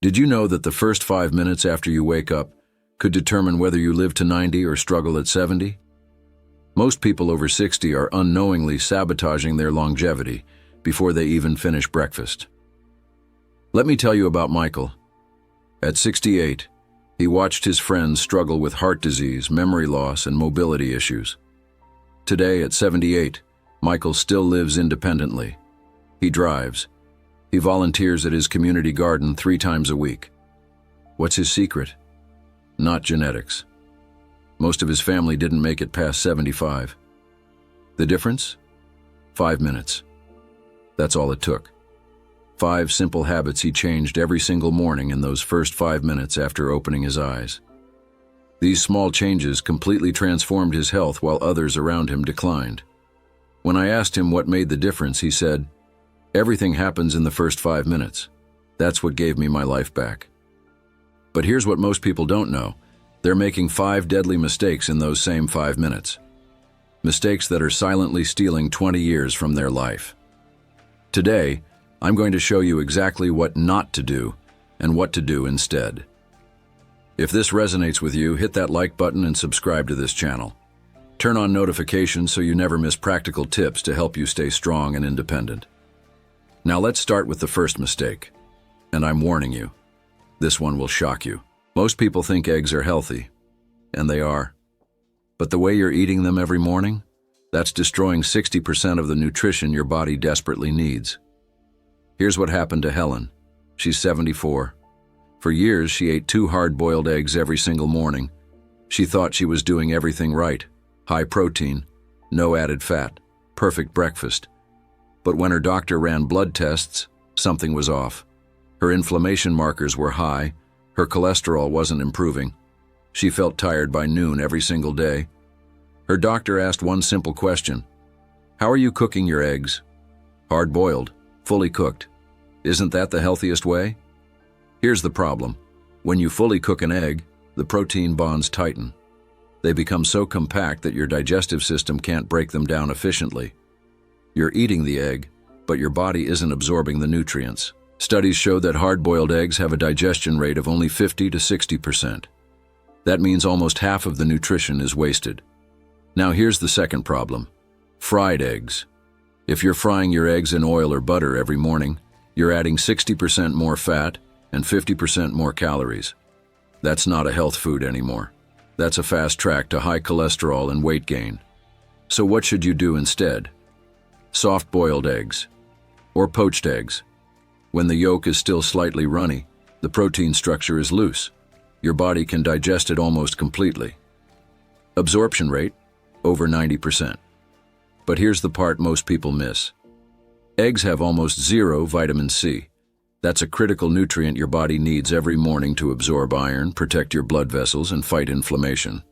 Did you know that the first 5 minutes after you wake up could determine whether you live to 90 or struggle at 70? Most people over 60 are unknowingly sabotaging their longevity before they even finish breakfast. Let me tell you about Michael. At 68, he watched his friends struggle with heart disease, memory loss, and mobility issues. Today, at 78, Michael still lives independently. He drives. He volunteers at his community garden 3 times a week. What's his secret? Not genetics. Most of his family didn't make it past 75. The difference? 5 minutes. That's all it took. 5 simple habits he changed every single morning in those first 5 minutes after opening his eyes. These small changes completely transformed his health while others around him declined. When I asked him what made the difference, he said, "Everything happens in the first 5 minutes. That's what gave me my life back." But here's what most people don't know. They're making 5 deadly mistakes in those same 5 minutes. Mistakes that are silently stealing 20 years from their life. Today, I'm going to show you exactly what not to do and what to do instead. If this resonates with you, hit that like button and subscribe to this channel. Turn on notifications so you never miss practical tips to help you stay strong and independent. Now let's start with the first mistake. And I'm warning you, this one will shock you. Most people think eggs are healthy, and they are. But the way you're eating them every morning, that's destroying 60% of the nutrition your body desperately needs. Here's what happened to Helen. She's 74. For years, she ate 2 hard-boiled eggs every single morning. She thought she was doing everything right. High protein, no added fat, perfect breakfast. But when her doctor ran blood tests, something was off. Her inflammation markers were high, her cholesterol wasn't improving. She felt tired by noon every single day. Her doctor asked one simple question: "How are you cooking your eggs?" "Hard-boiled, fully cooked. Isn't that the healthiest way?" Here's the problem. When you fully cook an egg, the protein bonds tighten. They become so compact that your digestive system can't break them down efficiently. You're eating the egg, but your body isn't absorbing the nutrients. Studies show that hard-boiled eggs have a digestion rate of only 50 to 60%. That means almost half of the nutrition is wasted. Now here's the second problem. Fried eggs. If you're frying your eggs in oil or butter every morning, you're adding 60% more fat and 50% more calories. That's not a health food anymore. That's a fast track to high cholesterol and weight gain. So what should you do instead? Soft-boiled eggs or poached eggs. When the yolk is still slightly runny, the protein structure is loose. Your body can digest it almost completely. Absorption rate, over 90%. But here's the part most people miss. Eggs have almost 0 vitamin C. That's a critical nutrient your body needs every morning to absorb iron, protect your blood vessels, and fight inflammation.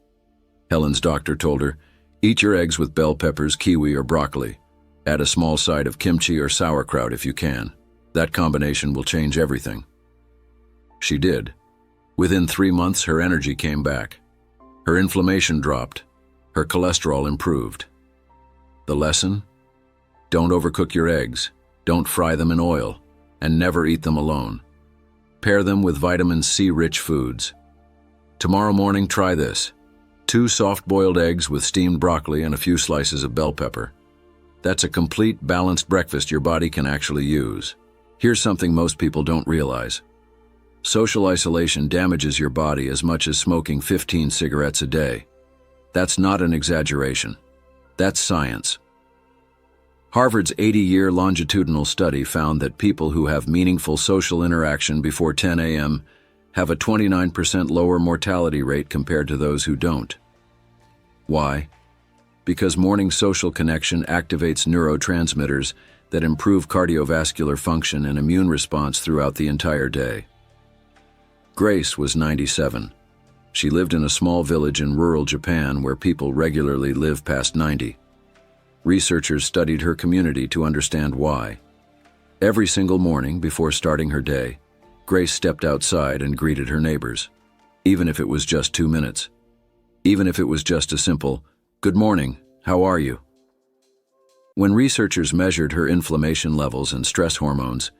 Helen's doctor told her, "Eat your eggs with bell peppers, kiwi, or broccoli. Add a small side of kimchi or sauerkraut if you can. That combination will change everything." She did. Within 3 months, her energy came back. Her inflammation dropped. Her cholesterol improved. The lesson? Don't overcook your eggs. Don't fry them in oil. And never eat them alone. Pair them with vitamin C-rich foods. Tomorrow morning, try this. 2 soft-boiled eggs with steamed broccoli and a few slices of bell pepper. That's a complete, balanced breakfast your body can actually use. Here's something most people don't realize. Social isolation damages your body as much as smoking 15 cigarettes a day. That's not an exaggeration. That's science. Harvard's 80-year longitudinal study found that people who have meaningful social interaction before 10 a.m. have a 29% lower mortality rate compared to those who don't. Why? Because morning social connection activates neurotransmitters that improve cardiovascular function and immune response throughout the entire day. Grace was 97. She lived in a small village in rural Japan where people regularly live past 90. Researchers studied her community to understand why. Every single morning before starting her day, Grace stepped outside and greeted her neighbors, even if it was just 2 minutes. Even if it was just a simple, "Good morning, how are you?" When researchers measured her inflammation levels and stress hormones,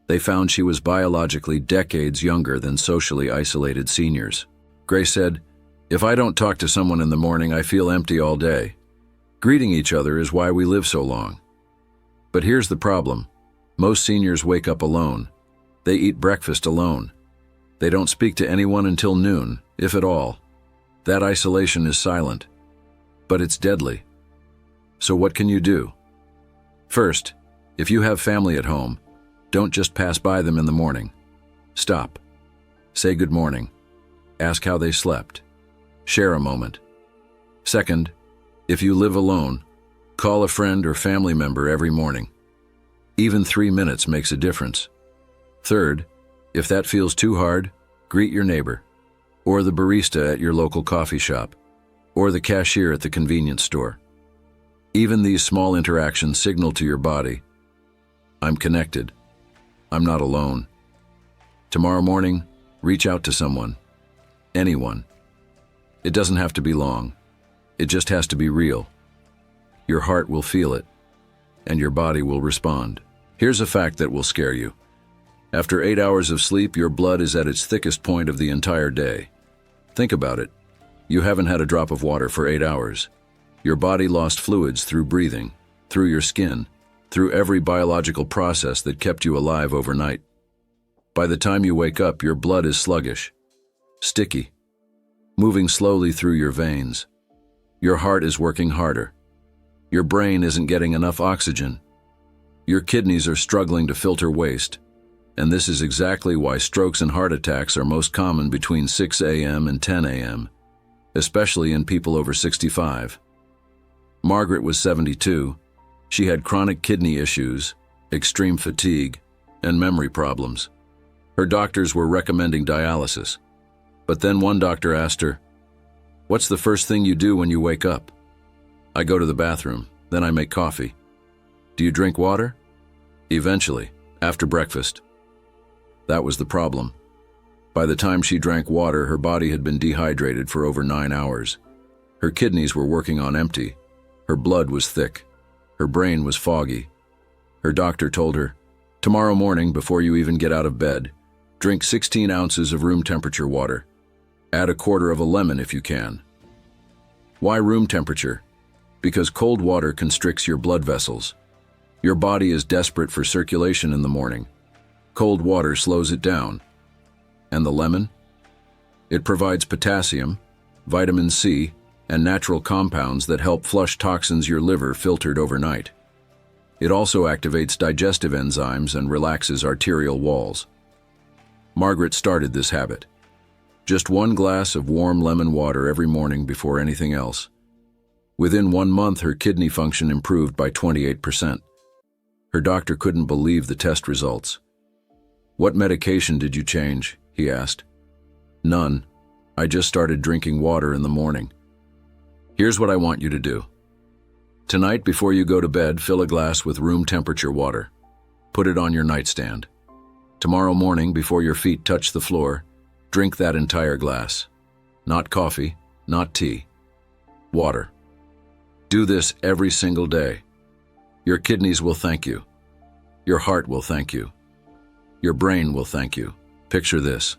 They found she was biologically decades younger than socially isolated seniors. Gray said, "If I don't talk to someone in the morning, I feel empty all day. Greeting each other is why we live so long." But here's the problem. Most seniors wake up alone. They eat breakfast alone. They don't speak to anyone until noon, if at all. That isolation is silent, but it's deadly. So what can you do? First, if you have family at home, don't just pass by them in the morning. Stop. Say good morning. Ask how they slept. Share a moment. Second, if you live alone, call a friend or family member every morning. Even 3 minutes makes a difference. Third, if that feels too hard, greet your neighbor, or the barista at your local coffee shop, or the cashier at the convenience store. Even these small interactions signal to your body, "I'm connected. I'm not alone." Tomorrow morning, reach out to someone. Anyone. It doesn't have to be long. It just has to be real. Your heart will feel it, and your body will respond. Here's a fact that will scare you. After 8 hours of sleep, your blood is at its thickest point of the entire day. Think about it. You haven't had a drop of water for 8 hours. Your body lost fluids through breathing, through your skin, through every biological process that kept you alive overnight. By the time you wake up, your blood is sluggish, sticky, moving slowly through your veins. Your heart is working harder. Your brain isn't getting enough oxygen. Your kidneys are struggling to filter waste. And this is exactly why strokes and heart attacks are most common between 6 a.m. and 10 a.m., especially in people over 65. Margaret was 72. She had chronic kidney issues, extreme fatigue, and memory problems. Her doctors were recommending dialysis. But then one doctor asked her, "What's the first thing you do when you wake up?" "I go to the bathroom, then I make coffee." "Do you drink water?" "Eventually, after breakfast." That was the problem. By the time she drank water, her body had been dehydrated for over 9 hours. Her kidneys were working on empty. Her blood was thick. Her brain was foggy. Her doctor told her, "Tomorrow morning, before you even get out of bed, drink 16 ounces of room temperature water. Add a quarter of a lemon if you can." Why room temperature? Because cold water constricts your blood vessels. Your body is desperate for circulation in the morning. Cold water slows it down. And the lemon? It provides potassium, vitamin C, and natural compounds that help flush toxins your liver filtered overnight. It also activates digestive enzymes and relaxes arterial walls. Margaret started this habit. Just 1 glass of warm lemon water every morning before anything else. Within 1 month, her kidney function improved by 28%. Her doctor couldn't believe the test results. "What medication did you change?" he asked. "None. I just started drinking water in the morning." Here's what I want you to do. Tonight, before you go to bed, fill a glass with room temperature water. Put it on your nightstand. Tomorrow morning, before your feet touch the floor, drink that entire glass. Not coffee, not tea. Water. Do this every single day. Your kidneys will thank you. Your heart will thank you. Your brain will thank you. Picture this.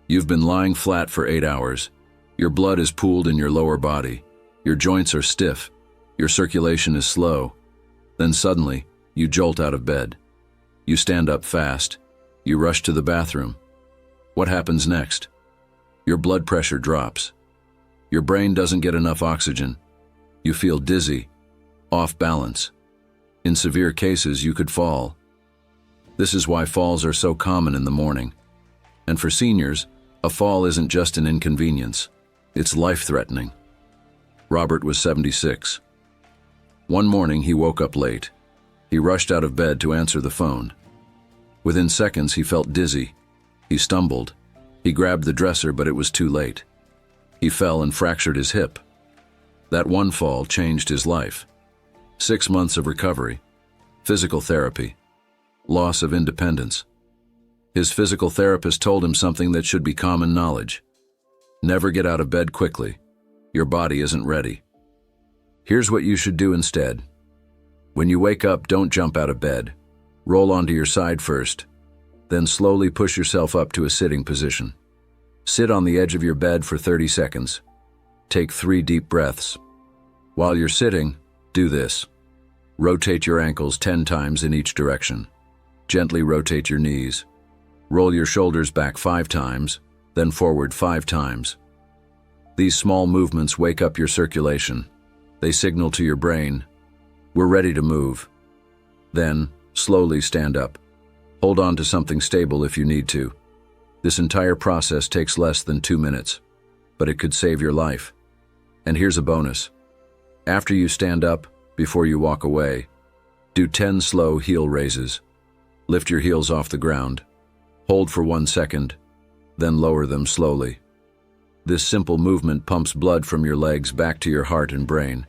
You've been lying flat for 8 hours. Your blood is pooled in your lower body. Your joints are stiff. Your circulation is slow. Then suddenly, you jolt out of bed. You stand up fast. You rush to the bathroom. What happens next? Your blood pressure drops. Your brain doesn't get enough oxygen. You feel dizzy, off balance. In severe cases, you could fall. This is why falls are so common in the morning. And for seniors, a fall isn't just an inconvenience. It's life-threatening. Robert was 76. One morning, he woke up late. He rushed out of bed to answer the phone. Within seconds, he felt dizzy. He stumbled. He grabbed the dresser, but it was too late. He fell and fractured his hip. That one fall changed his life. 6 months of recovery, physical therapy, loss of independence. His physical therapist told him something that should be common knowledge. Never get out of bed quickly. Your body isn't ready. Here's what you should do instead. When you wake up, don't jump out of bed. Roll onto your side first, Then slowly push yourself up to a sitting position. Sit on the edge of your bed for 30 seconds. Take 3 deep breaths. While you're sitting, do this. Rotate your ankles 10 times in each direction. Gently rotate your knees. Roll your shoulders back 5 times, then forward 5 times. These small movements wake up your circulation. They signal to your brain, we're ready to move. Then, slowly stand up. Hold on to something stable if you need to. This entire process takes less than 2 minutes, but it could save your life. And here's a bonus. After you stand up, before you walk away, do 10 slow heel raises. Lift your heels off the ground. Hold for 1 second, then lower them slowly. This simple movement pumps blood from your legs back to your heart and brain.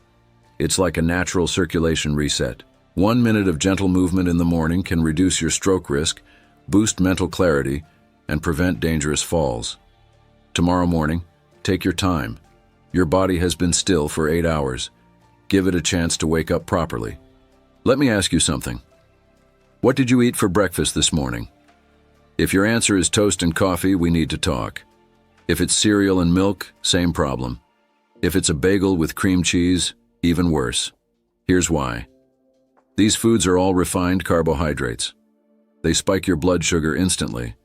It's like a natural circulation reset. 1 minute of gentle movement in the morning can reduce your stroke risk, boost mental clarity, and prevent dangerous falls. Tomorrow morning, take your time. Your body has been still for 8 hours. Give it a chance to wake up properly. Let me ask you something. What did you eat for breakfast this morning? If your answer is toast and coffee, we need to talk. If it's cereal and milk, same problem. If it's a bagel with cream cheese, even worse. Here's why. These foods are all refined carbohydrates. They spike your blood sugar instantly.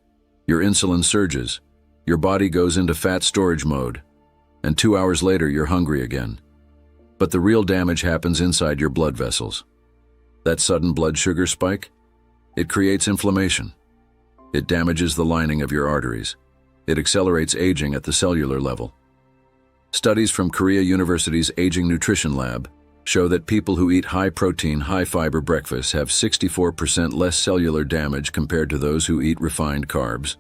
Your insulin surges. Your body goes into fat storage mode. And 2 hours later, you're hungry again. But the real damage happens inside your blood vessels. That sudden blood sugar spike, it creates inflammation. It damages the lining of your arteries. It accelerates aging at the cellular level. Studies from Korea University's Aging Nutrition Lab show that people who eat high-protein, high-fiber breakfasts have 64% less cellular damage compared to those who eat refined carbs.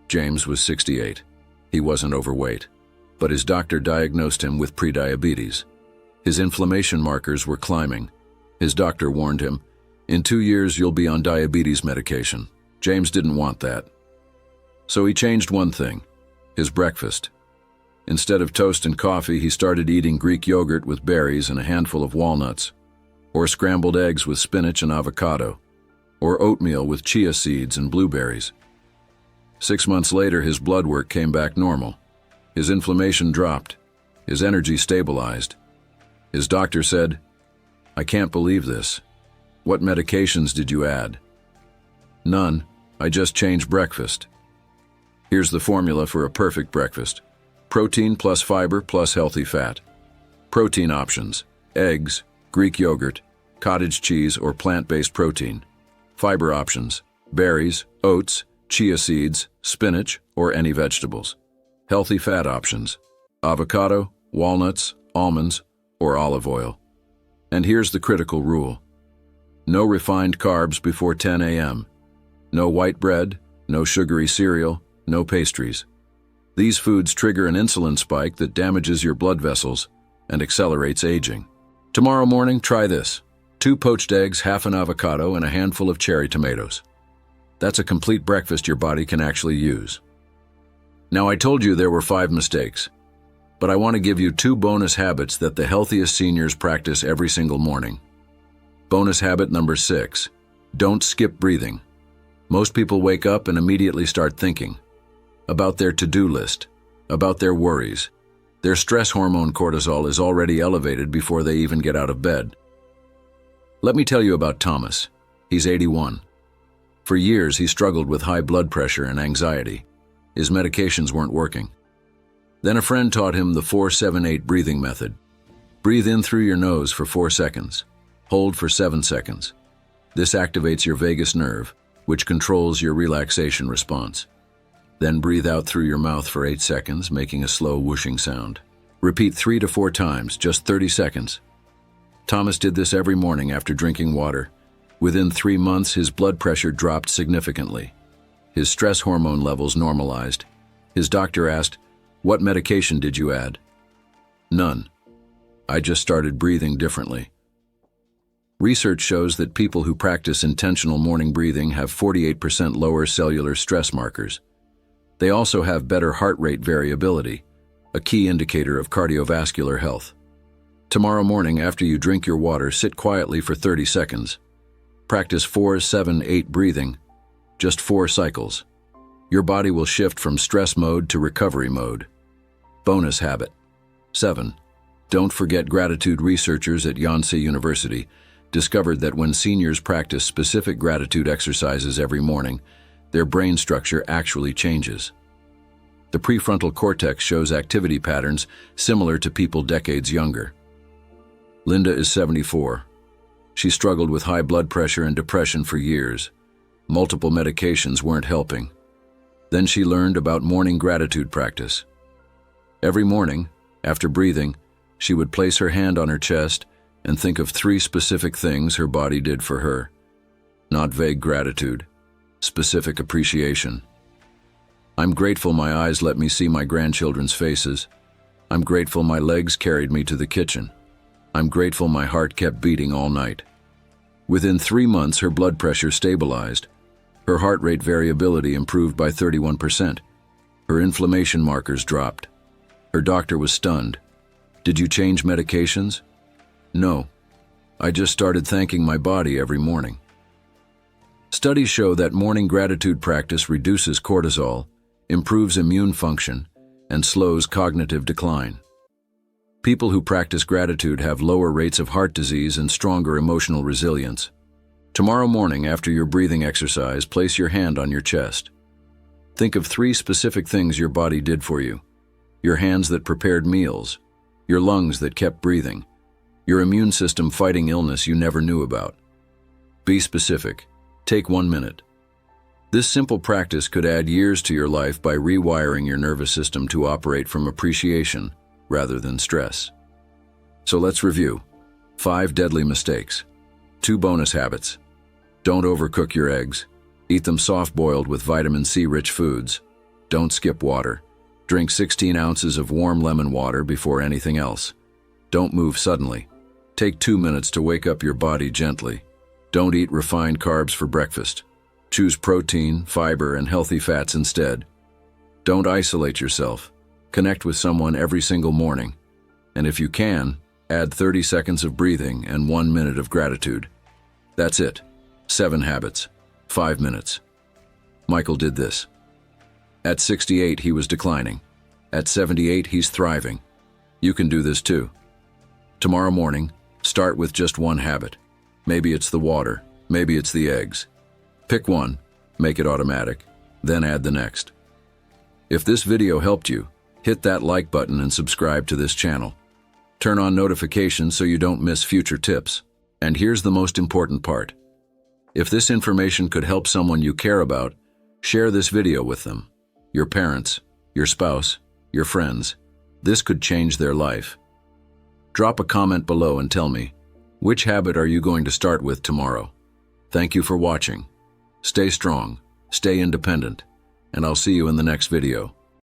James was 68. He wasn't overweight, but his doctor diagnosed him with prediabetes. His inflammation markers were climbing. His doctor warned him, "In 2 years, you'll be on diabetes medication." James didn't want that. So he changed one thing, his breakfast. Instead of toast and coffee, he started eating Greek yogurt with berries and a handful of walnuts, or scrambled eggs with spinach and avocado, or oatmeal with chia seeds and blueberries. 6 months later, his blood work came back normal. His inflammation dropped. His energy stabilized. His doctor said, "I can't believe this. What medications did you add?" "None. I just changed breakfast." Here's the formula for a perfect breakfast. Protein plus fiber plus healthy fat. Protein options: eggs, Greek yogurt, cottage cheese, or plant-based protein. Fiber options: berries, oats, chia seeds, spinach, or any vegetables. Healthy fat options: avocado, walnuts, almonds, or olive oil. And here's the critical rule. No refined carbs before 10 a.m. No white bread, no sugary cereal, no pastries. These foods trigger an insulin spike that damages your blood vessels and accelerates aging. Tomorrow morning, try this. 2 poached eggs, half an avocado, and a handful of cherry tomatoes. That's a complete breakfast your body can actually use. Now, I told you there were 5 mistakes, but I want to give you 2 bonus habits that the healthiest seniors practice every single morning. Bonus habit number 6, don't skip breathing. Most people wake up and immediately start thinking about their to-do list, about their worries. Their stress hormone cortisol is already elevated before they even get out of bed. Let me tell you about Thomas. He's 81. For years, he struggled with high blood pressure and anxiety. His medications weren't working. Then a friend taught him the 4-7-8 breathing method. Breathe in through your nose for 4 seconds. Hold for 7 seconds. This activates your vagus nerve, which controls your relaxation response. Then breathe out through your mouth for 8 seconds, making a slow whooshing sound. Repeat 3 to 4 times, just 30 seconds. Thomas did this every morning after drinking water. Within 3 months, his blood pressure dropped significantly. His stress hormone levels normalized. His doctor asked, "What medication did you add?" "None. I just started breathing differently." Research shows that people who practice intentional morning breathing have 48% lower cellular stress markers. They also have better heart rate variability, a key indicator of cardiovascular health. Tomorrow morning, after you drink your water, sit quietly for 30 seconds. Practice 4-7-8 breathing. Just 4 cycles. Your body will shift from stress mode to recovery mode. Bonus habit. 7. Don't forget gratitude. Researchers at Yonsei University discovered that when seniors practice specific gratitude exercises every morning, their brain structure actually changes. The prefrontal cortex shows activity patterns similar to people decades younger. Linda is 74. She struggled with high blood pressure and depression for years. Multiple medications weren't helping. Then she learned about morning gratitude practice. Every morning, after breathing, she would place her hand on her chest and think of 3 specific things her body did for her. Not vague gratitude, specific appreciation. I'm grateful my eyes let me see my grandchildren's faces. I'm grateful my legs carried me to the kitchen. I'm grateful my heart kept beating all night. Within 3 months, her blood pressure stabilized. Her heart rate variability improved by 31%. Her inflammation markers dropped. Her doctor was stunned. Did you change medications? No. I just started thanking my body every morning. Studies show that morning gratitude practice reduces cortisol, improves immune function, and slows cognitive decline. People who practice gratitude have lower rates of heart disease and stronger emotional resilience. Tomorrow morning, after your breathing exercise, place your hand on your chest. Think of 3 specific things your body did for you. Your hands that prepared meals, your lungs that kept breathing, your immune system fighting illness you never knew about. Be specific. Take 1 minute. This simple practice could add years to your life by rewiring your nervous system to operate from appreciation rather than stress. So let's review. 5 deadly mistakes. 2 bonus habits. Don't overcook your eggs. Eat them soft-boiled with vitamin C-rich foods. Don't skip water. Drink 16 ounces of warm lemon water before anything else. Don't move suddenly. Take 2 minutes to wake up your body gently. Don't eat refined carbs for breakfast. Choose protein, fiber, and healthy fats instead. Don't isolate yourself. Connect with someone every single morning. And if you can, add 30 seconds of breathing and 1 minute of gratitude. That's it. 7 habits. 5 minutes. Michael did this. At 68, he was declining. At 78, he's thriving. You can do this too. Tomorrow morning, start with just 1 habit. Maybe it's the water. Maybe it's the eggs. Pick one, make it automatic, then add the next. If this video helped you, hit that like button and subscribe to this channel. Turn on notifications so you don't miss future tips. And here's the most important part. If this information could help someone you care about, share this video with them. Your parents, your spouse, your friends. This could change their life. Drop a comment below and tell me, which habit are you going to start with tomorrow? Thank you for watching. Stay strong, stay independent, and I'll see you in the next video.